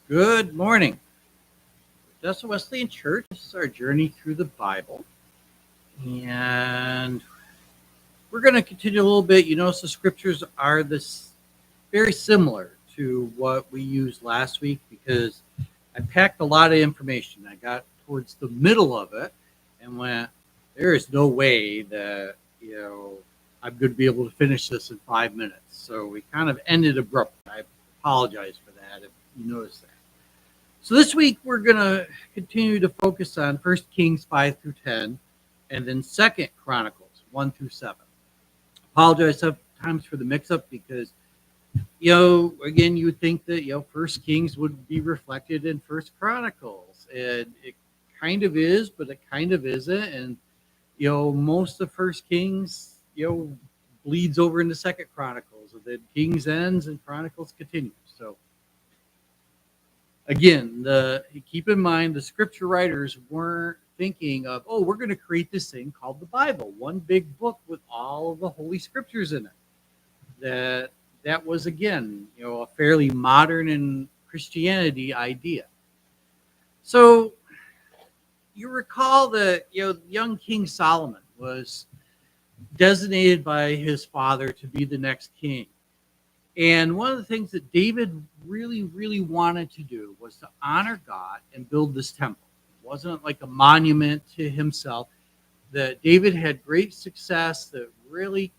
Good morning. Dustin Wesleyan Church. This is our journey through the Bible. And we're going to continue a little bit. You notice the scriptures are this very similar to what we used last week because I packed a lot of information. I got towards the middle of it and went, there is no way that, I'm going to be able to finish this in 5 minutes. So we kind of ended abruptly. I apologize for that if you noticed that. So this week we're going to continue to focus on First Kings 5 through 10 and then Second Chronicles 1 through 7. Apologize sometimes for the mix-up because, again, you would think that, First Kings would be reflected in First Chronicles. And it kind of is, but it kind of isn't. And, most of First Kings, bleeds over into Second Chronicles. And then Kings ends and Chronicles continues. So again, keep in mind the scripture writers weren't thinking of, we're going to create this thing called the Bible, one big book with all of the holy scriptures in it. That was again, a fairly modern and Christianity idea. So you recall that young King Solomon was designated by his father to be the next king. And one of the things that David really, really wanted to do was to honor God and build this temple. It wasn't like a monument to himself. That David had great success, that really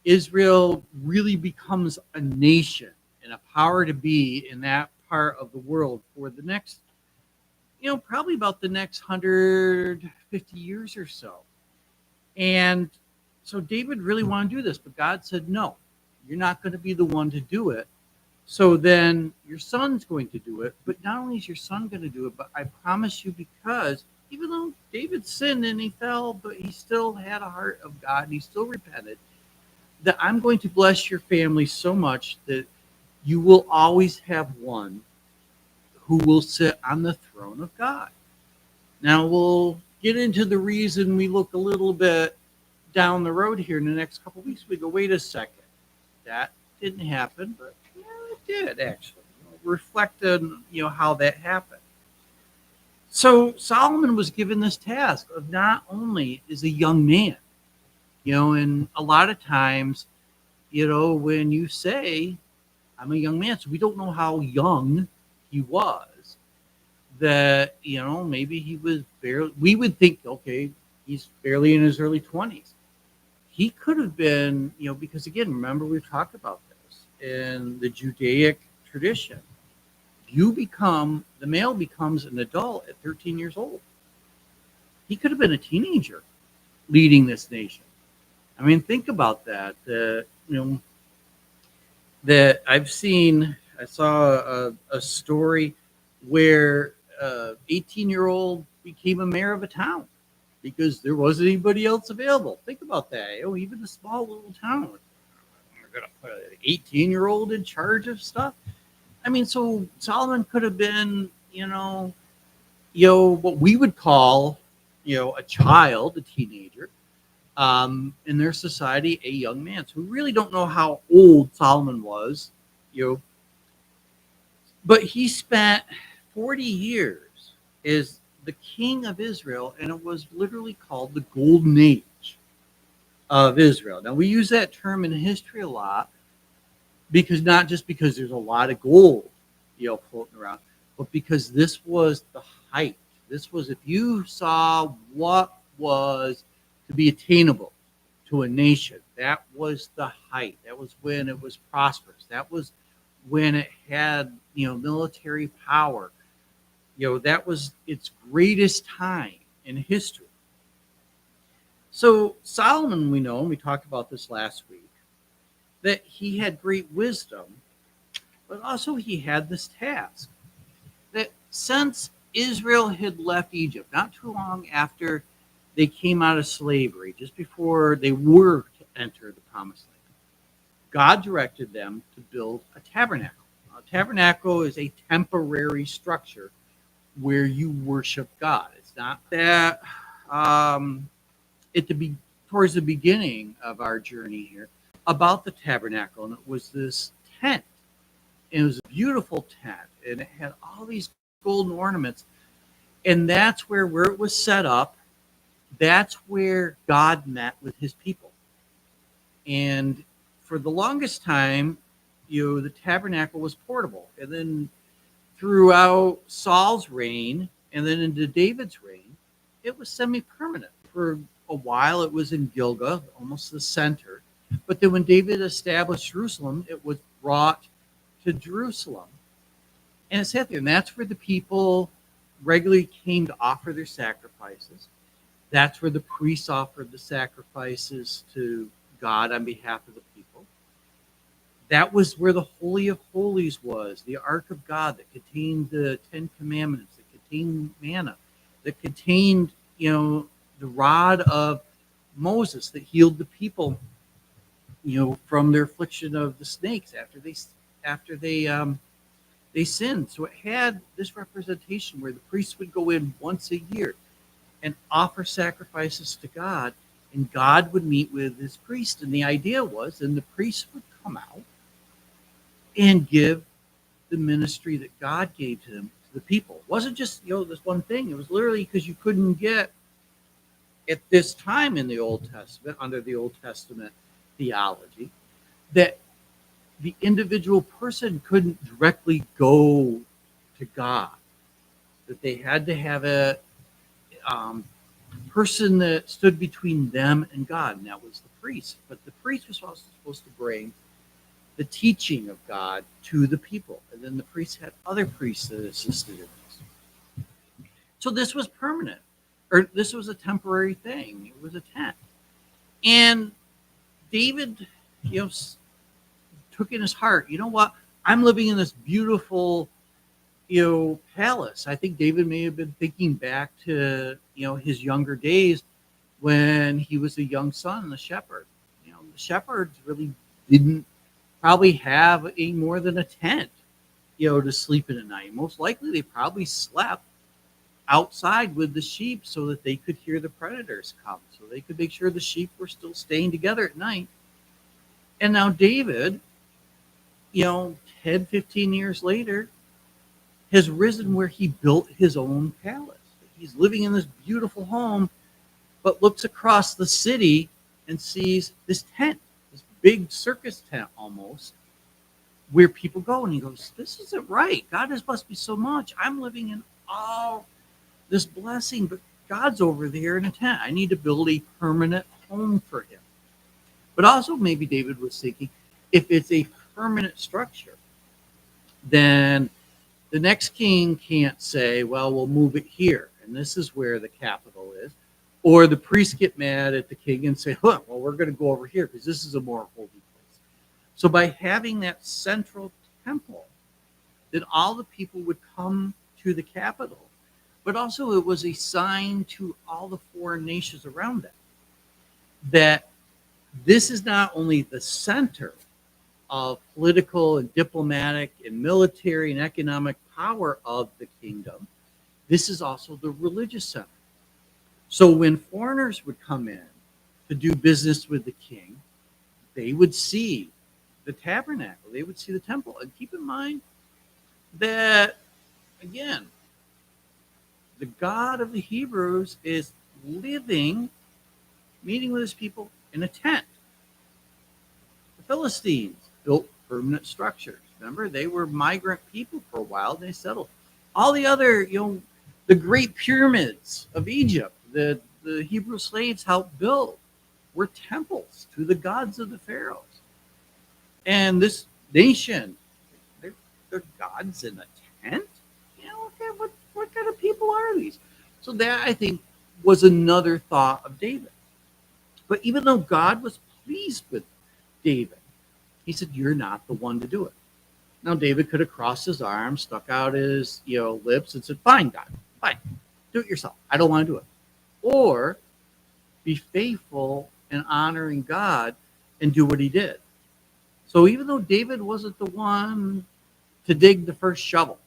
Israel really becomes a nation and a power to be in that part of the world for the next, probably about the next 150 years or so. And so David really wanted to do this, but God said, no, you're not going to be the one to do it. So then your son's going to do it. But not only is your son going to do it, but I promise you, because even though David sinned and he fell, but he still had a heart of God and he still repented, that I'm going to bless your family so much that you will always have one who will sit on the throne of God. Now we'll get into the reason we look a little bit down the road here in the next couple of weeks. We go, wait a second. That didn't happen, but it did actually. Reflect on how that happened. So Solomon was given this task of not only as a young man, and a lot of times, when you say I'm a young man, so we don't know how young he was. That maybe he was barely. We would think, okay, he's barely in his early 20s. He could have been, because again, remember we've talked about this in the Judaic tradition. The male becomes an adult at 13 years old. He could have been a teenager leading this nation. I mean, think about that. That I saw a story where 18-year-old became a mayor of a town because there wasn't anybody else available. Think about that. Even a small little town. We're going to put an 18-year-old in charge of stuff. I mean, so Solomon could have been, what we would call, a child, a teenager, in their society, a young man. So we really don't know how old Solomon was, but he spent 40 years as the king of Israel, and it was literally called the Golden Age of Israel. Now, we use that term in history a lot because not just because there's a lot of gold, floating around, but because this was the height. This was, if you saw what was to be attainable to a nation, that was the height. That was when it was prosperous. That was when it had, military power. That was its greatest time in history. So Solomon, we know, and we talked about this last week, that he had great wisdom, but also he had this task that since Israel had left Egypt, not too long after they came out of slavery, just before they were to enter the promised land, God directed them to build a tabernacle. A tabernacle is a temporary structure where you worship God. It's not that towards the beginning of our journey here about the tabernacle, and it was this tent And it was a beautiful tent, and it had all these golden ornaments. And that's where it was set up, that's where God met with his people. And for the longest time, the tabernacle was portable. And then throughout Saul's reign and then into David's reign, it was semi-permanent. For a while, it was in Gilgal, almost the center. But then when David established Jerusalem, it was brought to Jerusalem. And it sat there. And that's where the people regularly came to offer their sacrifices. That's where the priests offered the sacrifices to God on behalf of the people. That was where the Holy of Holies was, the Ark of God that contained the Ten Commandments, that contained manna, that contained, the rod of Moses that healed the people, from their affliction of the snakes after they sinned. So it had this representation where the priests would go in once a year and offer sacrifices to God, and God would meet with his priest. And the idea was, and the priest would come out and give the ministry that God gave to them to the people. It wasn't just, this one thing. It was literally because you couldn't get at this time in the Old Testament, under the Old Testament theology, that the individual person couldn't directly go to God, that they had to have a person that stood between them and God, and that was the priest. But the priest was also supposed to bring the teaching of God to the people, and then the priests had other priests that assisted in this. So this was permanent, or this was a temporary thing. It was a tent, and David, took in his heart, what? I'm living in this beautiful, palace. I think David may have been thinking back to, his younger days when he was a young son, the shepherd. The shepherds really didn't probably have any more than a tent, to sleep in at night. Most likely they probably slept outside with the sheep so that they could hear the predators come, so they could make sure the sheep were still staying together at night. And now David, 10, 15 years later, has risen where he built his own palace. He's living in this beautiful home, but looks across the city and sees this tent, this big circus tent almost, where people go. And he goes, this isn't right. God has blessed me so much. I'm living in all this blessing, but God's over there in a tent. I need to build a permanent home for him. But also maybe David was thinking, if it's a permanent structure, then the next king can't say, well, we'll move it here, and this is where the capital is. Or the priests get mad at the king and say, well, we're going to go over here because this is a more holy place. So by having that central temple, then all the people would come to the capital. But also it was a sign to all the foreign nations around it that this is not only the center of political and diplomatic and military and economic power of the kingdom, this is also the religious center. So when foreigners would come in to do business with the king, they would see the tabernacle, they would see the temple. And keep in mind that, again, the God of the Hebrews is living, meeting with his people in a tent. The Philistines built permanent structures. Remember, they were migrant people for a while. They settled. All the other, the great pyramids of Egypt, the Hebrew slaves helped build, were temples to the gods of the pharaohs. And this nation, they're gods in a tent? Okay, what kind of people are these? So that, I think, was another thought of David. But even though God was pleased with David, he said, you're not the one to do it. Now, David could have crossed his arms, stuck out his lips, and said, fine, God, fine, do it yourself. I don't want to do it. Or be faithful and honoring God and do what he did. So even though David wasn't the one to dig the first shovel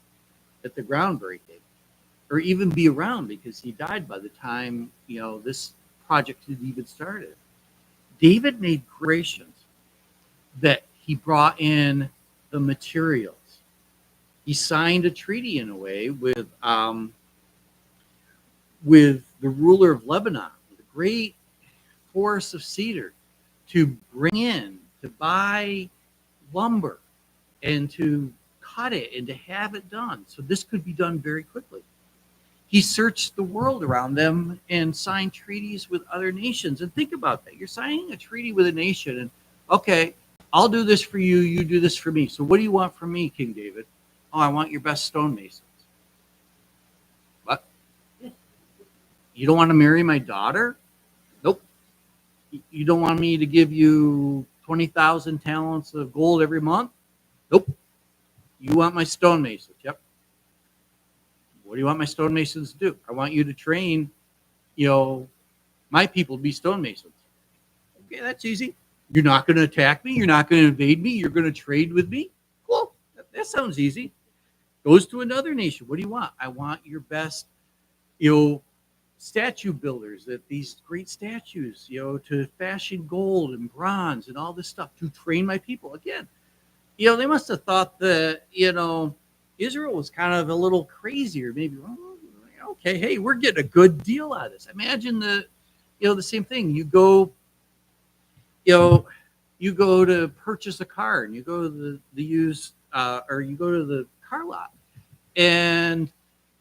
at the groundbreaking, or even be around because he died by the time this project had even started, David made creations that he brought in the materials. He signed a treaty in a way with the ruler of Lebanon, the great forest of cedar, to bring in, to buy lumber and to cut it and to have it done. So this could be done very quickly. He searched the world around them and signed treaties with other nations. And think about that. You're signing a treaty with a nation, and okay, I'll do this for you, you do this for me. So what do you want from me, King David? Oh, I want your best stonemasons. What? You don't want to marry my daughter? Nope. You don't want me to give you 20,000 talents of gold every month? Nope. You want my stonemasons? Yep. What do you want my stonemasons to do? I want you to train, my people to be stonemasons. Okay, that's easy. You're not going to attack me. You're not going to invade me. You're going to trade with me. Cool. That sounds easy. Goes to another nation. What do you want? I want your best, statue builders, that these great statues, to fashion gold and bronze and all this stuff to train my people. Again, they must have thought that, Israel was kind of a little crazy, or maybe, okay, hey, we're getting a good deal out of this. Imagine the same thing. You go to purchase a car, and you go to the used, or you go to the car lot, and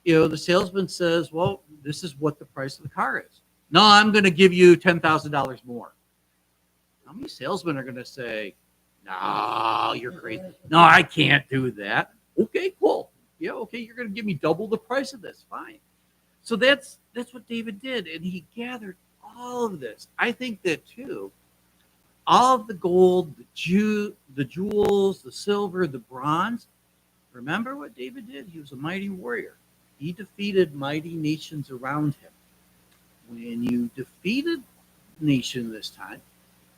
the salesman says, well, this is what the price of the car is. No, I'm going to give you $10,000 more. How many salesmen are going to say, no, you're crazy. No, I can't do that. Okay, cool. Yeah, okay, you're going to give me double the price of this. Fine. So that's what David did, and he gathered all of this. I think that too, all of the gold, the jewels, the silver, the bronze. Remember what David did? He was a mighty warrior. He defeated mighty nations around him. When you defeated a nation this time,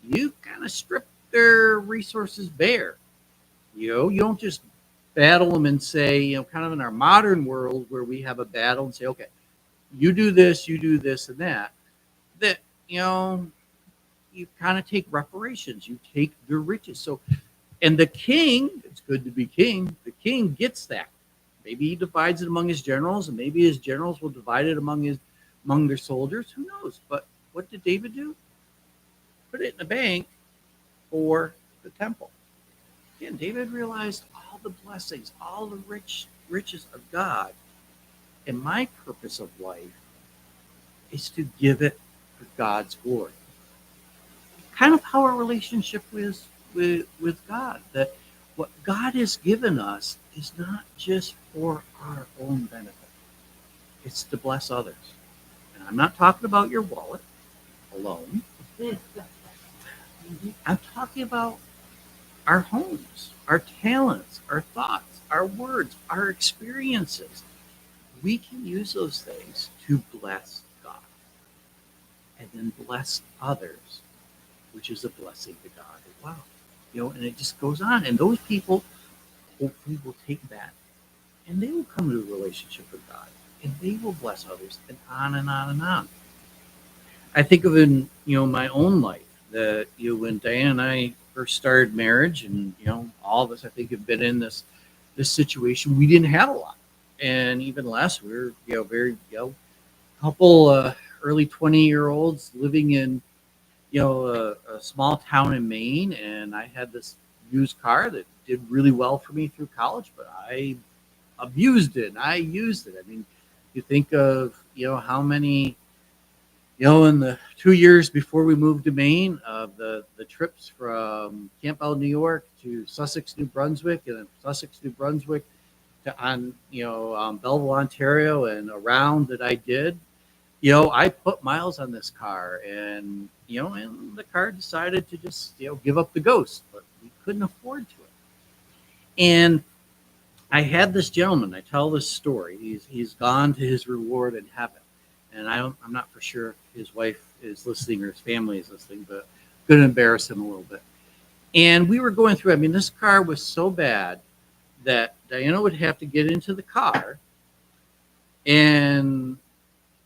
you kind of stripped their resources bare. You don't just battle them and say, kind of in our modern world where we have a battle and say, okay, you do this, and that, you kind of take reparations. You take their riches. So, and the king, it's good to be king. The king gets that. Maybe he divides it among his generals, and maybe his generals will divide it among their soldiers. Who knows? But what did David do? Put it in the bank for the temple. Again, David realized all the blessings, all the riches of God. And my purpose of life is to give it for God's glory. Kind of how our relationship is with God. That what God has given us is not just for our own benefit. It's to bless others. And I'm not talking about your wallet alone. I'm talking about our homes, our talents, our thoughts, our words, our experiences. We can use those things to bless God and then bless others, which is a blessing to God as well. And it just goes on. And those people hopefully will take that and they will come to a relationship with God and they will bless others, and on and on and on. I think of in my own life that when Diane and I first started marriage, and all of us I think have been in this situation. We didn't have a lot, and even less. We were very couple early 20-year-olds living in a small town in Maine, and I had this used car that did really well for me through college, but I abused it and I used it. I mean, you think of how many in the 2 years before we moved to Maine, the trips from Campbell, New York to Sussex, New Brunswick, and then Sussex, New Brunswick to Belleville, Ontario, and around that I did. I put miles on this car, and and the car decided to just give up the ghost, but we couldn't afford to it. And I had this gentleman. I tell this story. He's gone to his reward in heaven. And I'm not for sure if his wife is listening or his family is listening, but I'm going to embarrass him a little bit. And we were going through, this car was so bad that Diana would have to get into the car and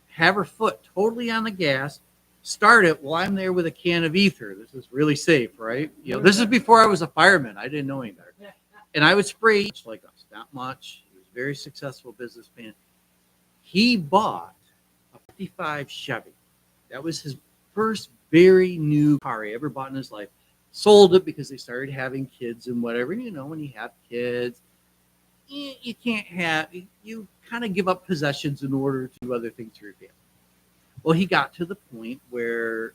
have her foot totally on the gas, start it while I'm there with a can of ether. This is really safe, right? This is before I was a fireman. I didn't know any better. And I would spray like us not much. He was a very successful businessman. He bought a 55 Chevy. That was his first very new car he ever bought in his life. Sold it because they started having kids and whatever. And, when you have kids, you can't have, you kind of give up possessions in order to do other things for your family. Well, he got to the point where,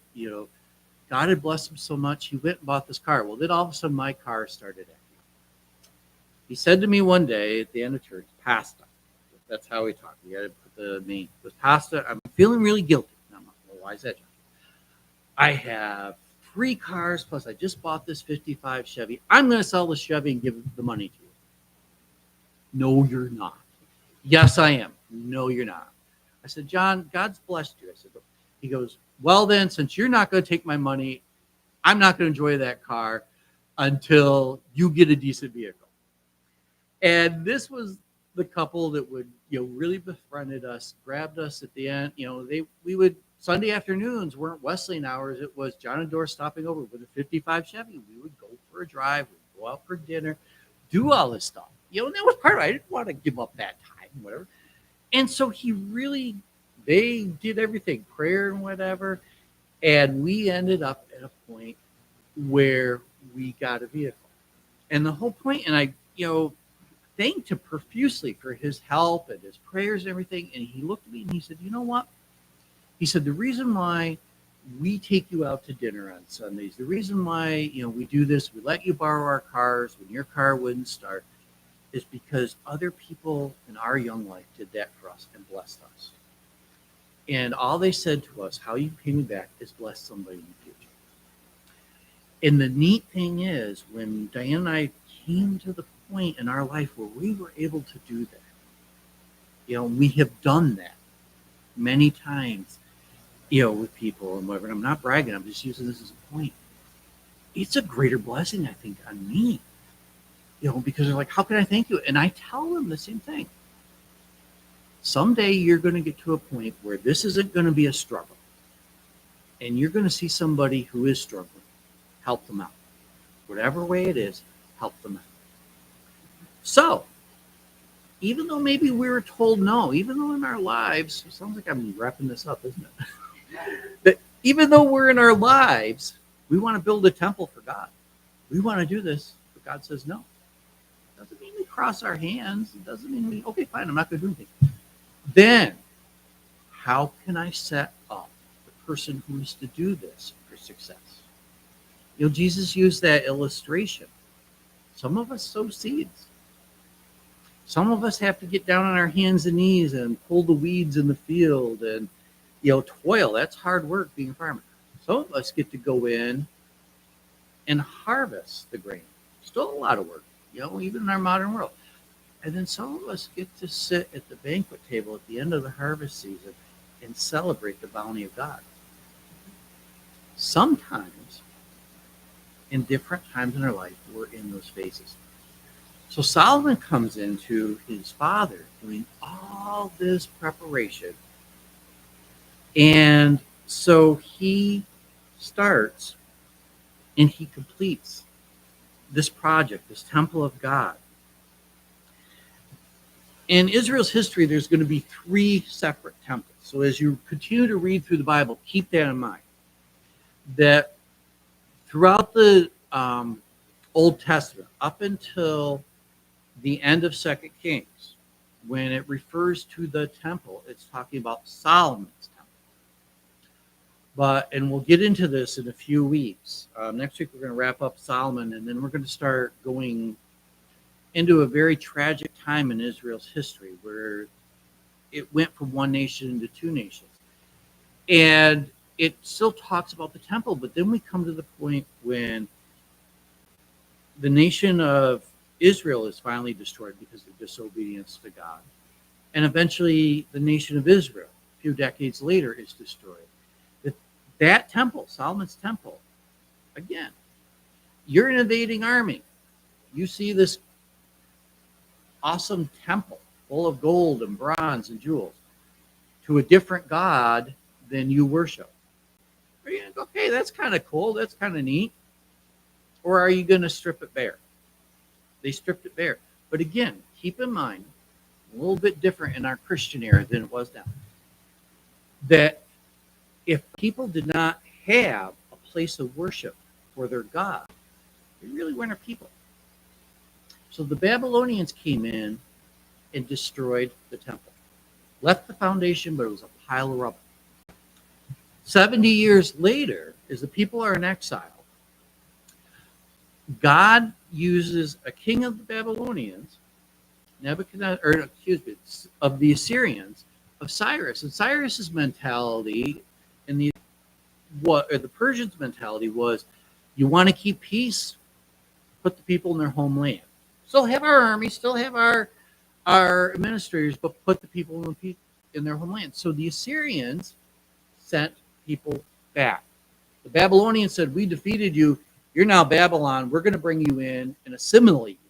God had blessed him so much, he went and bought this car. Well, then all of a sudden my car started acting. He said to me one day at the end of church, Pasta. That's how we talk. You got to put the name. It was Pasta. I'm feeling really guilty. And I'm like, well, why is that, John? I have 3 cars, plus I just bought this 55 Chevy. I'm going to sell the Chevy and give the money to you. No, you're not. Yes, I am. No, you're not. I said, John, God's blessed you. I said, he goes, well, then, since you're not going to take my money, I'm not going to enjoy that car until you get a decent vehicle. And this was the couple that would, really befriended us, grabbed us at the end. We would, Sunday afternoons weren't Wesleyan hours. It was John and Doris stopping over with a 55 Chevy. We would go for a drive, we'd go out for dinner, do all this stuff. And that was part of it. I didn't want to give up that time, whatever. And so they did everything, prayer and whatever. And we ended up at a point where we got a vehicle. And the whole point, and I, thanked him profusely for his help and his prayers and everything. And he looked at me and he said, you know what? He said, the reason why we take you out to dinner on Sundays, the reason why, we do this, we let you borrow our cars when your car wouldn't start, is because other people in our young life did that for us and blessed us. And all they said to us, how you pay me back, is bless somebody in the future. And the neat thing is, when Diane and I came to the point in our life where we were able to do that, we have done that many times, with people and whatever. And I'm not bragging, I'm just using this as a point. It's a greater blessing, I think, on me, because they're like, how can I thank you? And I tell them the same thing. Someday you're going to get to a point where this isn't going to be a struggle. And you're going to see somebody who is struggling. Help them out. Whatever way it is, help them out. So, even though maybe we were told no, even though in our lives, it sounds like I'm wrapping this up, isn't it? That even though we're in our lives, we want to build a temple for God. We want to do this, but God says no. It doesn't mean we cross our hands. It doesn't mean okay, fine, I'm not going to do anything. Then, how can I set up the person who is to do this for success? Jesus used that illustration. Some of us sow seeds. Some of us have to get down on our hands and knees and pull the weeds in the field and, toil. That's hard work being a farmer. Some of us get to go in and harvest the grain. Still a lot of work, even in our modern world. And then some of us get to sit at the banquet table at the end of the harvest season and celebrate the bounty of God. Sometimes, in different times in our life, we're in those phases. So Solomon comes into his father doing all this preparation. And so he starts and he completes this project, this temple of God. In Israel's history, there's going to be 3 separate temples. So as you continue to read through the Bible, keep that in mind. That throughout the Old Testament, up until the end of 2 Kings, when it refers to the temple, it's talking about Solomon's temple. And we'll get into this in a few weeks. Next week, we're going to wrap up Solomon, and then we're going to start going into a very tragic time in Israel's history where it went from one nation into 2 nations. And it still talks about the temple, but then we come to the point when the nation of Israel is finally destroyed because of disobedience to God. And eventually the nation of Israel, a few decades later, is destroyed. That temple, Solomon's temple, again, you're an invading army. You see this awesome temple full of gold and bronze and jewels to a different God than you worship. Are you going to go, okay, that's kind of cool, that's kind of neat? Or are you going to strip it bare? They stripped it bare. But again, keep in mind, a little bit different in our Christian era than it was now, that if people did not have a place of worship for their God, they really weren't a people. So the Babylonians came in and destroyed the temple. Left the foundation, but it was a pile of rubble. 70 years later, as the people are in exile, God uses a king of the Babylonians, Nebuchadnezzar, or excuse me, of the Assyrians, of Cyrus. And Cyrus's mentality and the Persians' mentality was, you want to keep peace, put the people in their homeland. Still have our army, still have our administrators, but put the people in their homeland. So the Assyrians sent people back. The Babylonians said, we defeated you. You're now Babylon. We're going to bring you in and assimilate you.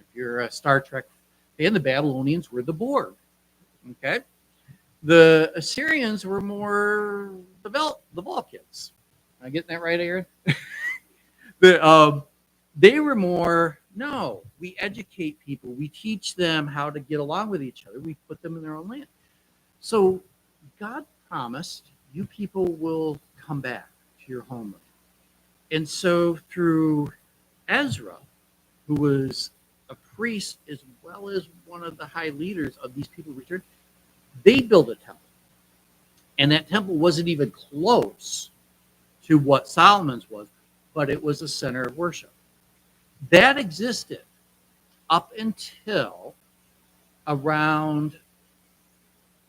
If you're a Star Trek fan, the Babylonians were the Borg. Okay? The Assyrians were more the Vulcans. Am I getting that right, Aaron? They were more, no, we educate people. We teach them how to get along with each other. We put them in their own land. So God promised, you people will come back to your homeland. And so through Ezra, who was a priest as well as one of the high leaders of these people returned, they built a temple. And that temple wasn't even close to what Solomon's was, but it was a center of worship. That existed up until around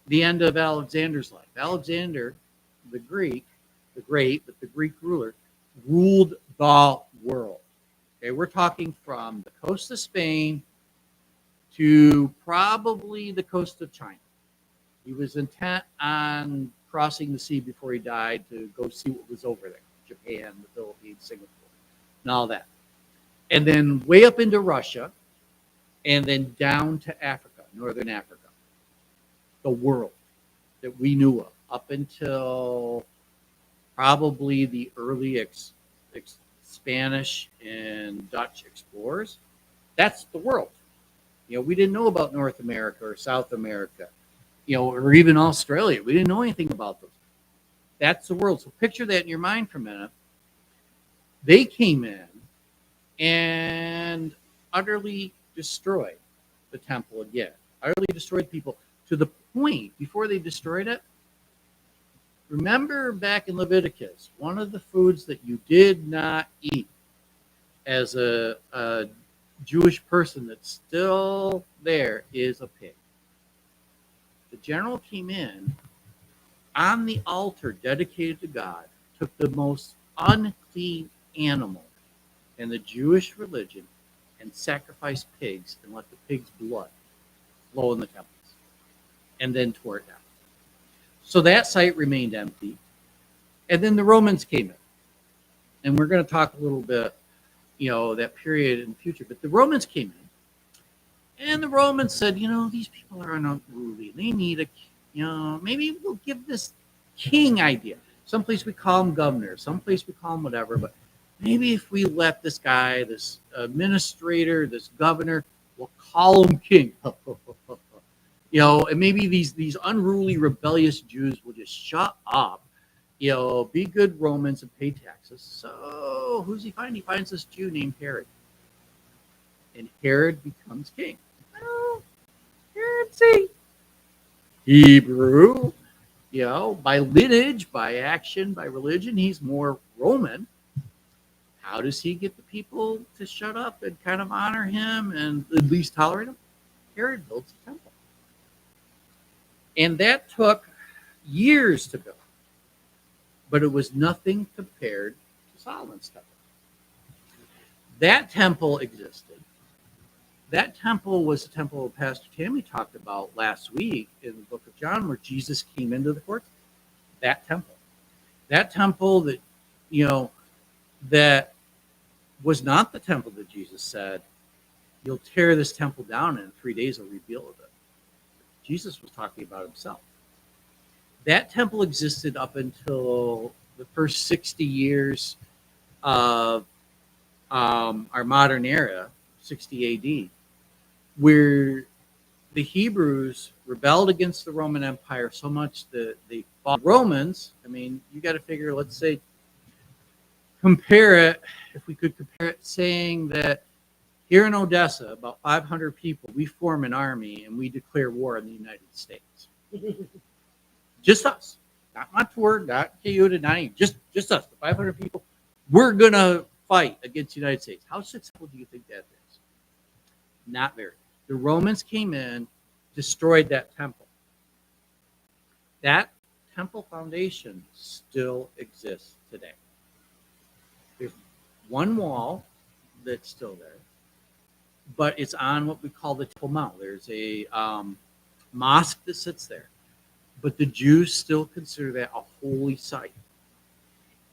the end of Alexander's life. Alexander, the Greek, the great, but the Greek ruler, ruled the world. Okay, we're talking from the coast of Spain to probably the coast of China. He was intent on crossing the sea before he died to go see what was over there. Japan, the Philippines, Singapore, and all that. And then way up into Russia, and then down to Africa, Northern Africa. The world that we knew of up until probably the early Spanish and Dutch explorers. That's the world. We didn't know about North America or South America, or even Australia. We didn't know anything about those. That's the world. So picture that in your mind for a minute. They came in and utterly destroyed the temple again. Utterly destroyed people to the point, before they destroyed it, remember back in Leviticus, one of the foods that you did not eat as a Jewish person that's still there is a pig. The general came in on the altar dedicated to God, took the most unclean animal in the Jewish religion and sacrificed pigs and let the pig's blood flow in the temples, and then tore it down. So that site remained empty. And then the Romans came in. And we're going to talk a little bit, that period in the future. But the Romans came in. And the Romans said, these people are unruly. They need maybe we'll give this king idea. Someplace we call him governor. Someplace we call him whatever. But maybe if we let this guy, this administrator, this governor, we'll call him king. And maybe these unruly, rebellious Jews will just shut up, be good Romans and pay taxes. So who's he find? He finds this Jew named Herod. And Herod becomes king. Well, Herod's a Hebrew, by lineage, by action, by religion, he's more Roman. How does he get the people to shut up and kind of honor him and at least tolerate him? Herod builds a temple. And that took years to build. But it was nothing compared to Solomon's temple. That temple existed. That temple was the temple Pastor Tammy talked about last week in the book of John, where Jesus came into the courts. That temple. That temple that, that was not the temple that Jesus said, you'll tear this temple down and in 3 days I'll rebuild it. Jesus was talking about himself. That temple existed up until the first 60 years of our modern era, 60 AD. where the Hebrews rebelled against the Roman Empire so much that they fought Romans. I mean, you got to figure, let's say, compare it, if we could compare it, saying that here in Odessa, about 500 people, we form an army and we declare war on the United States. Just us. Not Montour, not Cayuta, not even, just us, the 500 people. We're going to fight against the United States. How successful do you think that is? Not very. The Romans came in, destroyed that temple. That temple foundation still exists today. There's one wall that's still there, but it's on what we call the Temple Mount. There's a mosque that sits there, but the Jews still consider that a holy site.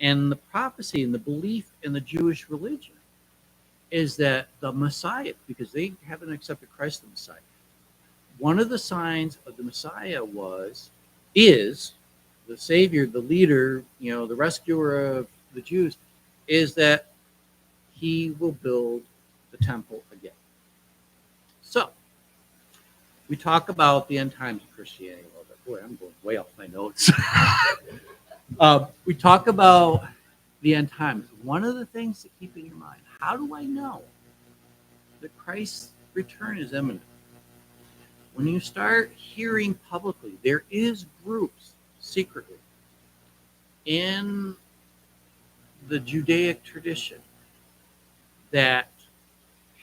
And the prophecy and the belief in the Jewish religion is that the Messiah, because they haven't accepted Christ the Messiah, one of the signs of the Messiah is the Savior, the leader, the rescuer of the Jews, is that he will build the temple again. So, we talk about the end times of Christianity a little bit. Boy, I'm going way off my notes. We talk about the end times. One of the things to keep in your mind, how do I know that Christ's return is imminent? When you start hearing publicly, there is groups secretly in the Judaic tradition that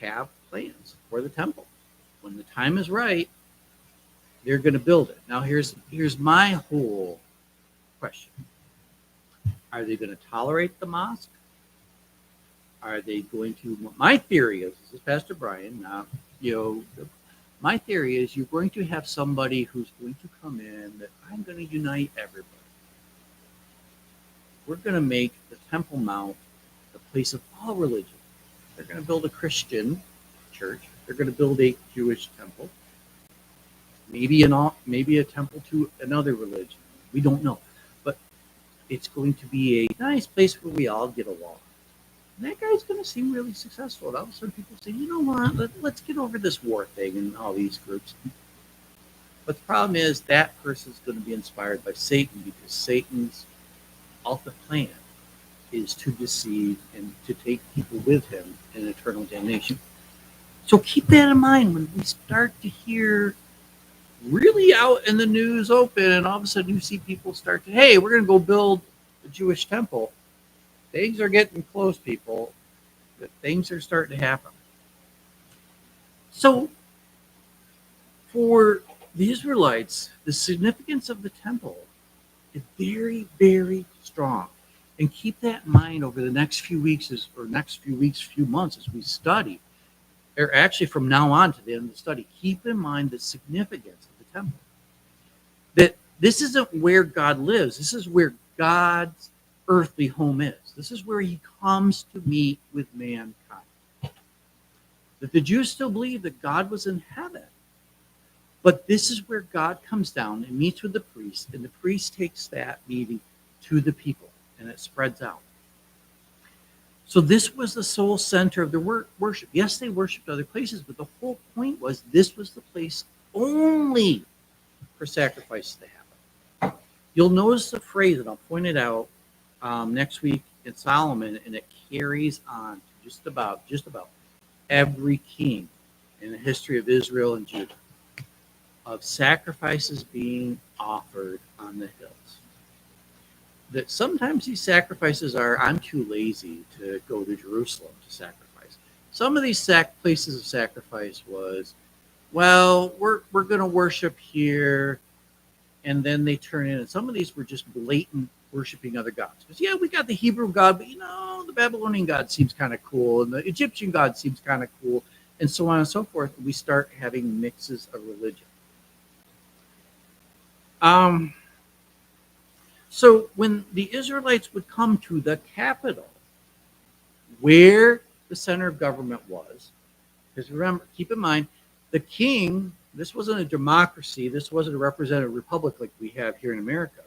have plans for the temple. When the time is right, they're going to build it. Now, here's my whole question. Are they going to tolerate the mosque? Are they going to? My theory is, this is Pastor Brian. My theory is you're going to have somebody who's going to come in that I'm going to unite everybody. We're going to make the Temple Mount the place of all religion. They're going to build a Christian church. They're going to build a Jewish temple. Maybe a temple to another religion. We don't know. But it's going to be a nice place where we all get along. And that guy's going to seem really successful. And all of a sudden people say, you know what, let's get over this war thing and all these groups. But the problem is that person's going to be inspired by Satan, because Satan's ultimate plan is to deceive and to take people with him in eternal damnation. So keep that in mind when we start to hear really out in the news open, and all of a sudden you see people start to, hey, we're going to go build a Jewish temple. Things are getting close, people. Things are starting to happen. So for the Israelites, the significance of the temple is very, very strong. And keep that in mind over the next few weeks, few months as we study, or actually from now on to the end of the study. Keep in mind the significance of the temple. That this isn't where God lives. This is where God's earthly home is. This is where he comes to meet with mankind. That the Jews still believe that God was in heaven. But this is where God comes down and meets with the priest, and the priest takes that meeting to the people, and it spreads out. So this was the sole center of their worship. Yes, they worshiped other places, but the whole point was this was the place only for sacrifices to happen. You'll notice the phrase, and I'll point it out next week in Solomon, and it carries on to just about every king in the history of Israel and Judah, of sacrifices being offered on the hills. That sometimes these sacrifices are, I'm too lazy to go to Jerusalem to sacrifice. Some of these places of sacrifice was, well, we're going to worship here, and then they turn in. And some of these were just blatant worshiping other gods. Because, yeah, we got the Hebrew God, but, the Babylonian God seems kind of cool, and the Egyptian God seems kind of cool, and so on and so forth. We start having mixes of religion. So when the Israelites would come to the capital, where the center of government was, because remember, keep in mind, the king, this wasn't a democracy, this wasn't a representative republic like we have here in America.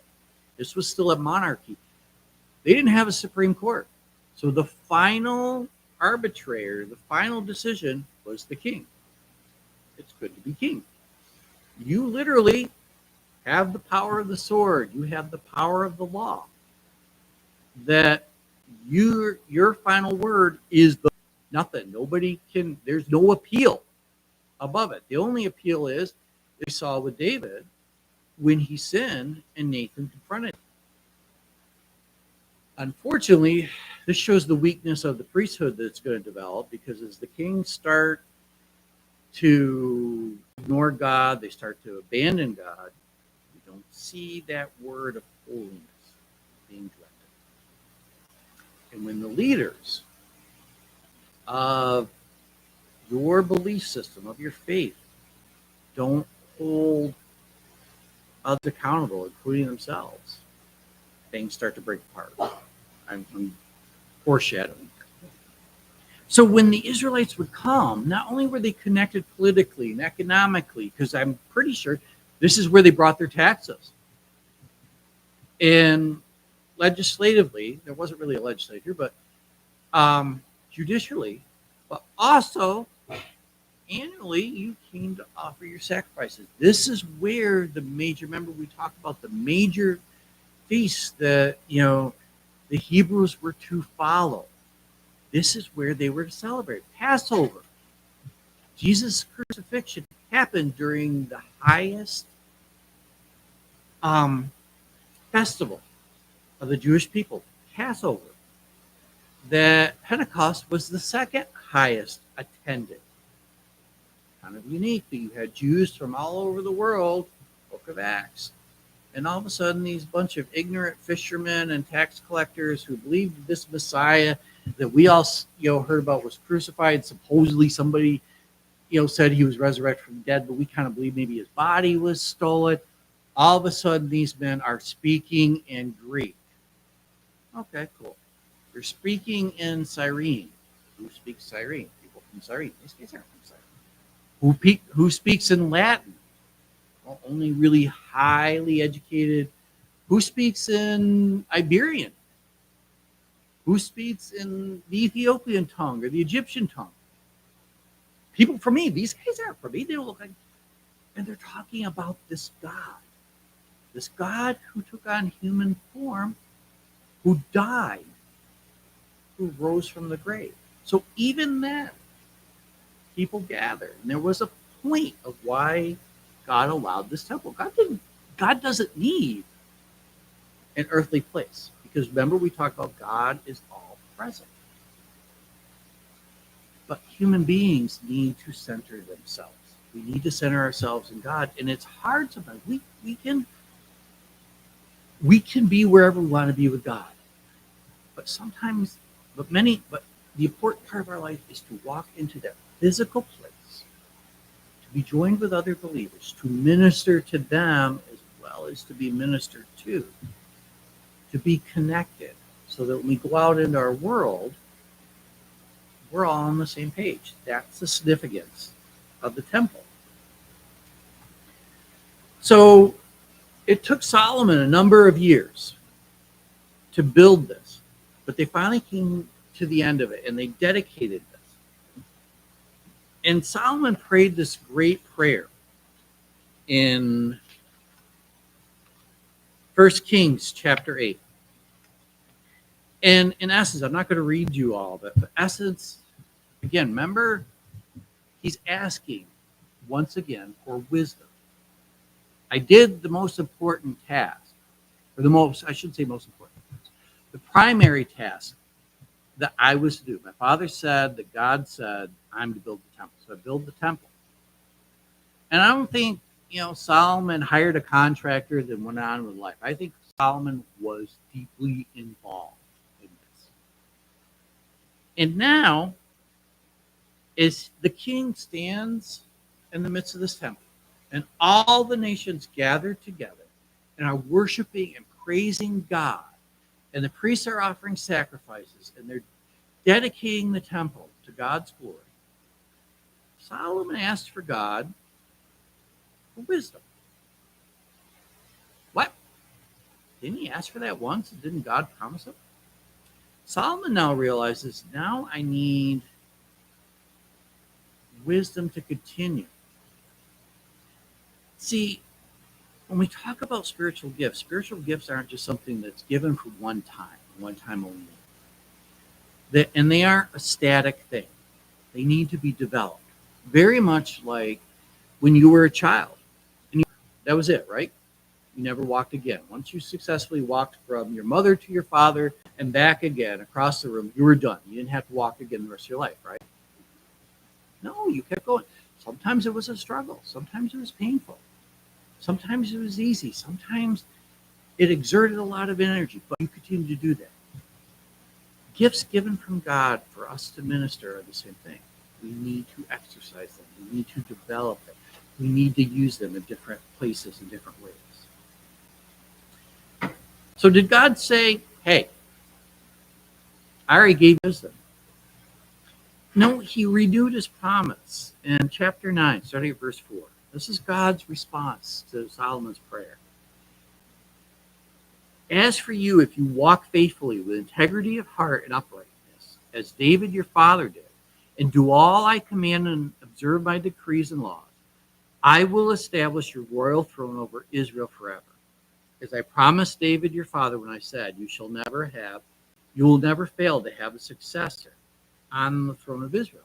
This was still a monarchy. They didn't have a Supreme Court. So the final arbitrator, the final decision was the king. it's good to be king. You literally have the power of the sword. You have the power of the law. That your final word is the nothing. Nobody can. There's no appeal above it. The only appeal is they saw with David when he sinned and Nathan confronted him. Unfortunately, this shows the weakness of the priesthood that's going to develop, because as the kings start to ignore God, they start to abandon God, we don't see that word of holiness being directed. And when the leaders of your belief system, of your faith, don't hold others accountable, including themselves, things start to break apart. I'm foreshadowing. So when the Israelites would come, not only were they connected politically and economically, because I'm pretty sure this is where they brought their taxes. And legislatively, there wasn't really a legislature, but judicially, but also annually, you came to offer your sacrifices. This is where the major, remember we talked about the major feasts that, the Hebrews were to follow. This is where they were to celebrate. Passover. Jesus' crucifixion happened during the highest festival of the Jewish people, Passover. That Pentecost was the second highest attended. Kind of unique that you had Jews from all over the world, Book of Acts. And all of a sudden, these bunch of ignorant fishermen and tax collectors who believed this Messiah that we all, heard about was crucified. Supposedly, somebody, said he was resurrected from the dead, but we kind of believe maybe his body was stolen. All of a sudden, these men are speaking in Greek. Okay, cool. They're speaking in Cyrene. Who speaks Cyrene? People from Cyrene. These guys aren't from Cyrene. Who speaks in Latin? Well, only really highly educated. Who speaks in Iberian? Who speaks in the Ethiopian tongue or the Egyptian tongue? People from me. These guys aren't from me. They don't look like. And they're talking about this God who took on human form, who died, who rose from the grave. So even then, people gathered. And there was a point of why God allowed this temple. God doesn't need an earthly place, because remember we talked about God is all present. But human beings need to center themselves. We need to center ourselves in God, and it's hard sometimes. We can be wherever we want to be with God, but sometimes, but the important part of our life is to walk into that physical place, be joined with other believers, to minister to them as well as to be ministered to be connected, so that when we go out into our world, we're all on the same page. That's the significance of the temple. So it took Solomon a number of years to build this, but they finally came to the end of it and they dedicated this. And Solomon prayed this great prayer in 1 Kings chapter 8. And in essence, I'm not going to read you all of it, but essence, again, remember, he's asking once again for wisdom. I did the most important task, or I shouldn't say most important, the primary task that I was to do. My father said that God said, I'm to build the temple. So I built the temple. And I don't think, Solomon hired a contractor that went on with life. I think Solomon was deeply involved in this. And now, as the king stands in the midst of this temple, and all the nations gather together and are worshiping and praising God, and the priests are offering sacrifices, and they're dedicating the temple to God's glory, Solomon asked for God for wisdom. What? Didn't he ask for that once? And didn't God promise it? Solomon now realizes, now I need wisdom to continue. See, when we talk about spiritual gifts aren't just something that's given for one time only. And they aren't a static thing. They need to be developed. Very much like when you were a child. That was it, right? You never walked again. Once you successfully walked from your mother to your father and back again across the room, you were done. You didn't have to walk again the rest of your life, right? No, you kept going. Sometimes it was a struggle. Sometimes it was painful. Sometimes it was easy. Sometimes it exerted a lot of energy, but you continue to do that. Gifts given from God for us to minister are the same thing. We need to exercise them. We need to develop them. We need to use them in different places in different ways. So did God say, hey, I already gave you wisdom? No, he renewed his promise in chapter 9, starting at verse 4. This is God's response to Solomon's prayer. As for you, if you walk faithfully with integrity of heart and uprightness, as David your father did, and do all I command and observe my decrees and laws, I will establish your royal throne over Israel forever. As I promised David your father when I said, you will never fail to have a successor on the throne of Israel.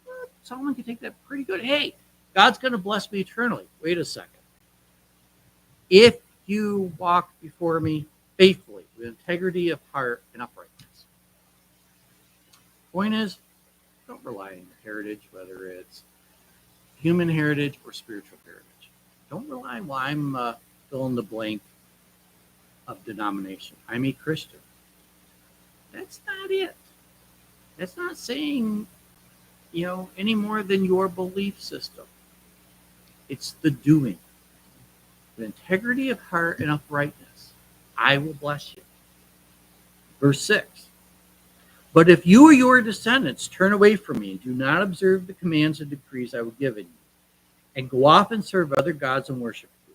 Well, Solomon can take that pretty good. Hey, God's going to bless me eternally. Wait a second. If you walk before me faithfully with integrity of heart and uprightness. Point is, don't rely on your heritage, whether it's human heritage or spiritual heritage. Don't rely, well, I'm fill in the blank of denomination. I'm a Christian. That's not it. That's not saying, any more than your belief system. It's the doing. With integrity of heart and uprightness, I will bless you. Verse 6. But if you or your descendants turn away from me and do not observe the commands and decrees I will give you, and go off and serve other gods and worship you,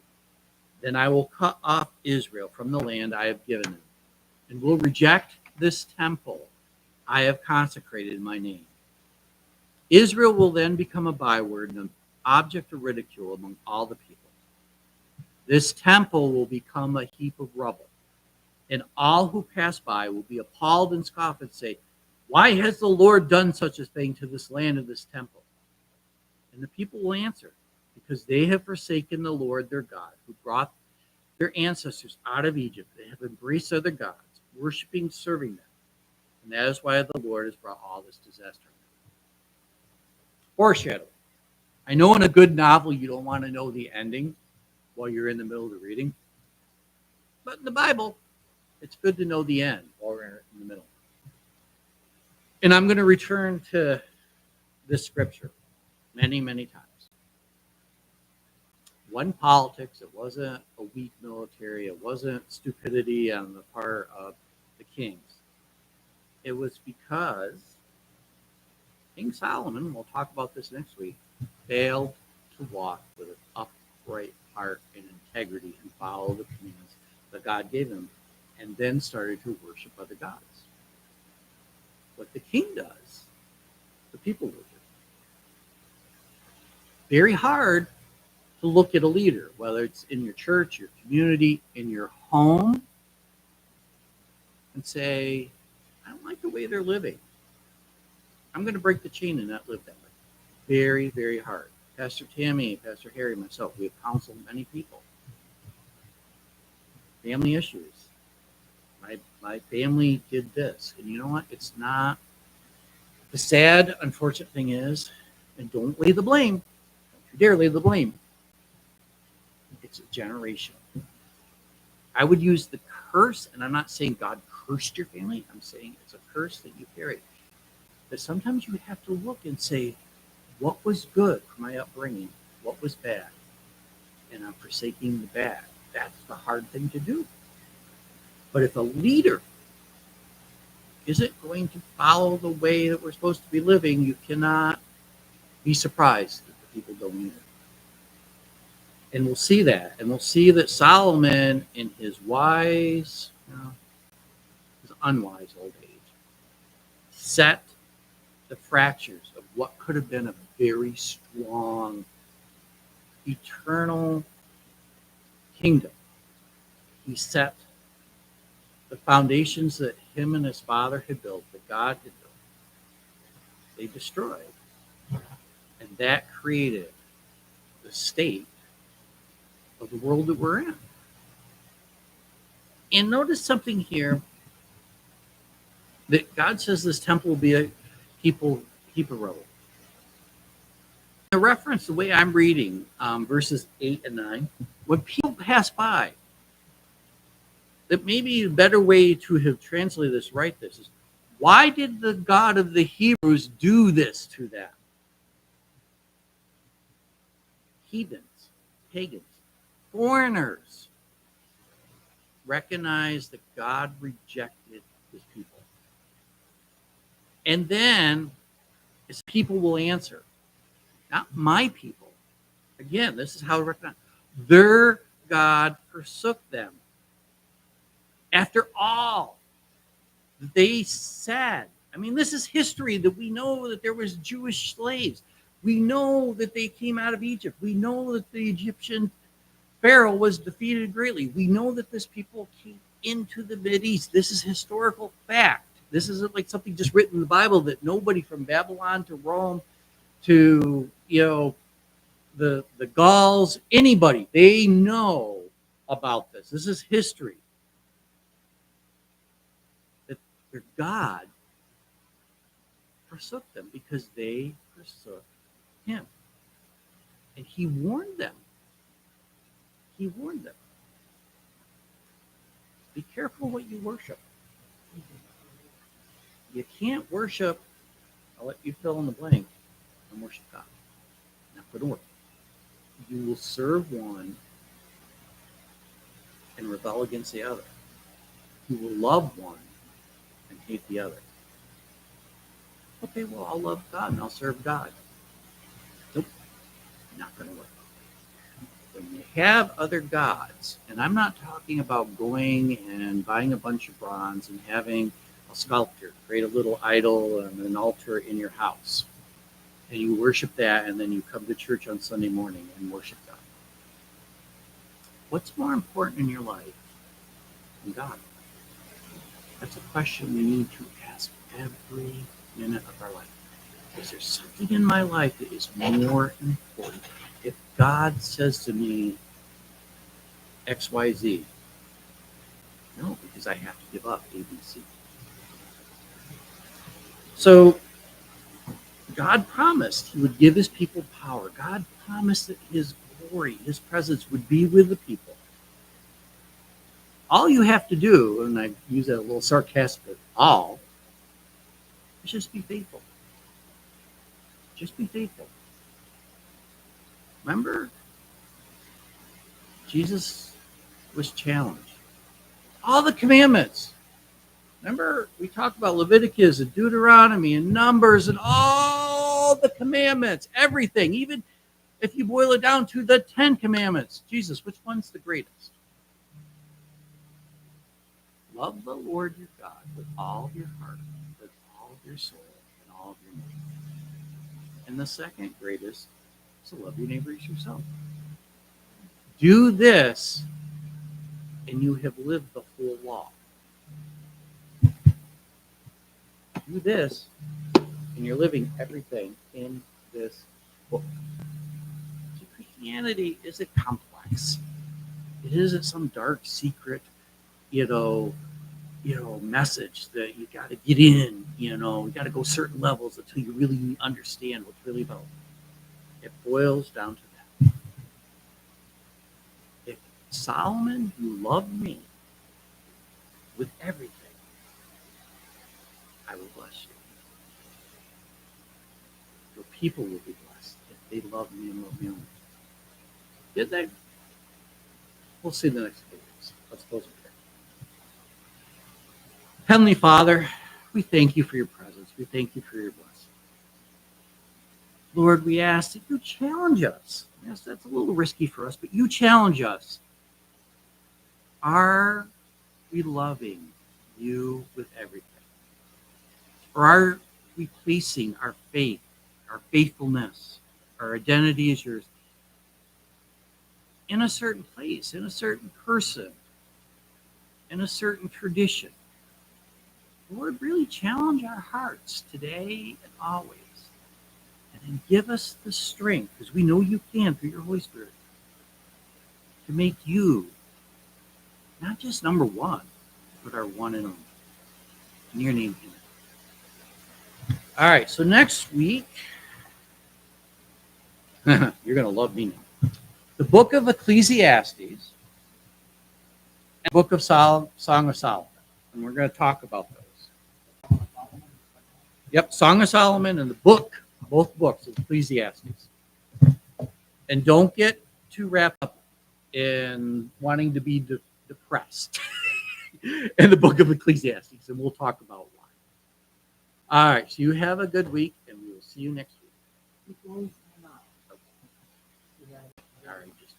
then I will cut off Israel from the land I have given them, and will reject this temple I have consecrated in my name. Israel will then become a byword and an object of ridicule among all the people. This temple will become a heap of rubble, and all who pass by will be appalled and scoff and say, why has the Lord done such a thing to this land and this temple? And the people will answer, because they have forsaken the Lord their God, who brought their ancestors out of Egypt. They have embraced other gods, worshiping, serving them. And that is why the Lord has brought all this disaster. Foreshadow. I know in a good novel you don't want to know the ending while you're in the middle of the reading. But in the Bible, it's good to know the end while we're in the middle. And I'm going to return to this scripture many, many times. It wasn't politics. It wasn't a weak military. It wasn't stupidity on the part of the kings. It was because King Solomon, we'll talk about this next week, failed to walk with an upright heart and integrity and follow the commands that God gave him, and then started to worship other gods. What the king does, the people worship. Very hard to look at a leader, whether it's in your church, your community, in your home, and say, I don't like the way they're living. I'm going to break the chain and not live that way. Very, very hard. Pastor Tammy, Pastor Harry, myself, we have counseled many people. Family issues. My family did this. And you know what? It's not. The sad, unfortunate thing is, and don't lay the blame. Don't you dare lay the blame. It's a generation. I would use the curse, and I'm not saying God cursed your family. I'm saying it's a curse that you carry. But sometimes you have to look and say, what was good for my upbringing? What was bad? And I'm forsaking the bad. That's the hard thing to do. But if a leader isn't going to follow the way that we're supposed to be living, you cannot be surprised that the people don't either. And we'll see that. And we'll see that Solomon, in his wise, his unwise old age, set the fractures of what could have been a very strong eternal kingdom. He set the foundations that him and his Father had built, that God had built. They destroyed. And that created the state of the world that we're in. And notice something here, that God says this temple will be a heap of rubble. The reference, the way I'm reading verses 8 and 9, when people pass by, that maybe a better way to have translated this, write this, is, why did the God of the Hebrews do this to them? Heathens, pagans, foreigners recognize that God rejected his people. And then his people will answer, not my people. Again, this is how to recognize. Their God forsook them. After all that they said, I mean, this is history, that we know that there was Jewish slaves. We know that they came out of Egypt. We know that the Egyptian Pharaoh was defeated greatly. We know that this people came into the Mideast. This is historical fact. This isn't like something just written in the Bible that nobody from Babylon to Rome to, the Gauls, anybody, they know about this. This is history. That their God forsook them because they forsook him. And he warned them. He warned them. Be careful what you worship. You can't worship, I'll let you fill in the blank, and worship God. Not going to work. You will serve one and rebel against the other. You will love one and hate the other. Okay, well, I'll love God and I'll serve God. Nope, not going to work. When you have other gods, and I'm not talking about going and buying a bunch of bronze and having a sculptor create a little idol and an altar in your house, and you worship that, and then you come to church on Sunday morning and worship God. What's more important in your life than God? That's a question we need to ask every minute of our life. Is there something in my life that is more important? If God says to me, XYZ, no, because I have to give up ABC. So God promised he would give his people power. God promised that his glory, his presence would be with the people. All you have to do, and I use that a little sarcastically, all, is just be faithful. Just be faithful. Remember, Jesus was challenged. All the commandments. Remember, we talked about Leviticus and Deuteronomy and Numbers and all the commandments, everything, even if you boil it down to the 10 commandments. Jesus, which one's the greatest? Love the Lord your God with all your heart, with all your soul, and all of your might. And the second greatest is to love your neighbor as yourself. Do this, and you have lived the whole law. Do this, and you're living everything in this book. See, Christianity isn't complex. It isn't some dark secret, message that you got to get in. You got to go certain levels until you really understand what's really about. It boils down to that. If Solomon, you love me with everything, I will bless you. Your people will be blessed if they love me and love me only. Did they? We'll see in the next few weeks. Let's close with prayer. Heavenly Father, we thank you for your presence. We thank you for your blessing. Lord, we ask that you challenge us. Yes, that's a little risky for us, but you challenge us. Are we loving you with everything? Or are we placing our faith, our faithfulness, our identity as yours in a certain place, in a certain person, in a certain tradition. Lord, really challenge our hearts today and always. And then give us the strength, because we know you can through your Holy Spirit, to make you not just number one, but our one and only. In your name, amen. All right, so next week, you're going to love me now. The book of Ecclesiastes and the book of Song of Solomon. And we're going to talk about those. Yep, Song of Solomon and the book, both books of Ecclesiastes. And don't get too wrapped up in wanting to be depressed in the book of Ecclesiastes, and we'll talk about why. All right, so you have a good week, and we will see you next week. Before we sign off, All right, just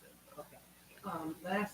last